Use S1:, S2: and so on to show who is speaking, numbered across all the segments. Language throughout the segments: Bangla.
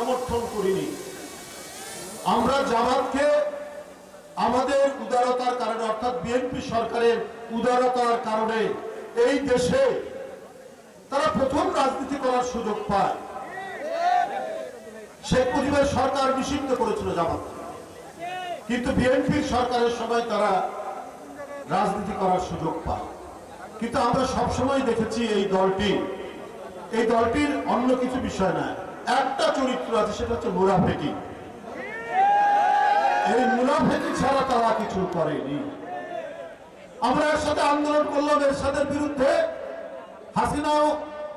S1: সমর্থন করিনি। আমরা জামাতকে আমাদের উদারতার কারণে, অর্থাৎ বিএনপি সরকারের উদারতার কারণে এই দেশে তারা প্রথম রাজনীতি করার সুযোগ পায়। শেখ মুজিবের সরকার নিষিদ্ধ করেছিল জামাত, কিন্তু বিএনপির সরকারের সময় তারা রাজনীতি করার সুযোগ পায়। কিন্তু আমরা সবসময় দেখেছি এই দলটির অন্য কিছু বিষয় না, একটা চরিত্র আছে, সেটা হচ্ছে মুনাফেকি। এই মুনাফেকি ছাড়া তারা কিছু করেনি। আমরা এর সাথে আন্দোলন করলাম এরশাদের বিরুদ্ধে। হাসিনাও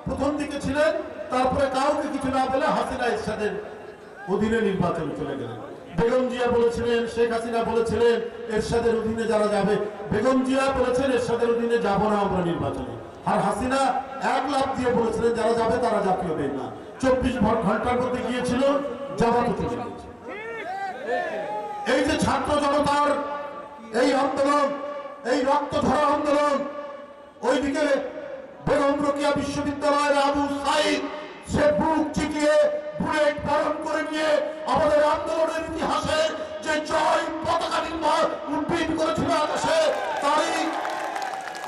S1: প্রথম দিকে ছিলেন, তারপরে কাউকে কিছু না বলে হাসিনা এরশাদের অধীনে নির্বাচনে চলে গেলেন। বেগম জিয়া বলেছিলেন, শেখ হাসিনা বলেছিলেন এরশাদের অধীনে যারা যাবে, বেগম জিয়া বলেছেন এরশাদের অধীনে যাব না আমরা নির্বাচনে, আর হাসিনা এক লাফ দিয়ে বলেছিলেন যারা যাবে তারা জাতীয় হবে না। 24 ঘন্টার মধ্যে গিয়েছিল, জামাত চলে গেছে। এই যে ছাত্র জনতার এই আন্দোলন, এই রক্তধারা আন্দোলন, ওইদিকে বেগম রোকেয়া বিশ্ববিদ্যালয়ের আবু সাইদ সে বুক চিকিয়ে বুলেট বরণ করে নিয়ে আমাদের আন্দোলনের ইতিহাসে যে জয় পতাকা উড্ডীন করেছিল আকাশে, তারই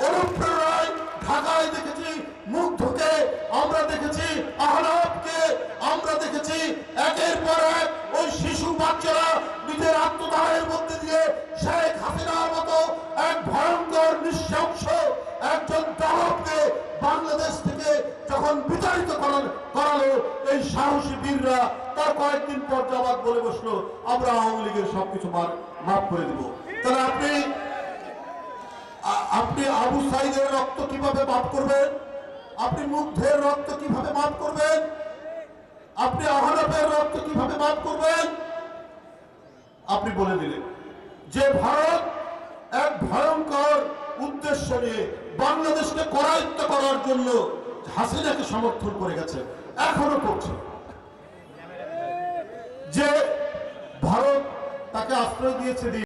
S1: অনুপ্রেরণায় ঢাকায় দেখেছি মুগ্ধকে, আমরা দেখেছি আহনাফকে, আমরা দেখেছি একের পর এক ওই শিশু বাচ্চারা নিজের আত্মদানের মধ্যে দিয়ে শেখ হাসিনার মতো এক ভয়ঙ্কর নৃশংস একজন দানবকে বাংলাদেশ থেকে যখন বিতাড়িত করালো, এই সাহসী বীররা তার কয়েকদিন পর জামাত বলে বসলো আমরা আওয়ামী লীগের সবকিছু মাফ করে দিব। তাহলে আপনি আবু সাইদের রক্ত কিভাবে মাফ করবেন? আপনি মুগ্ধের রক্ত কিভাবে মাফ করবেন? আপনি আহনাফের রক্ত কিভাবে মাফ করবেন? আপনি বলে দিলেন যে ভারত এক ভয়ঙ্কর উদ্দেশ্য নিয়ে বাংলাদেশকে করায়ত্ত করার জন্য হাসিনাকে সমর্থন করে গেছে, এখনো করছে। যে ভারত তাকে আশ্রয় দিয়েছে।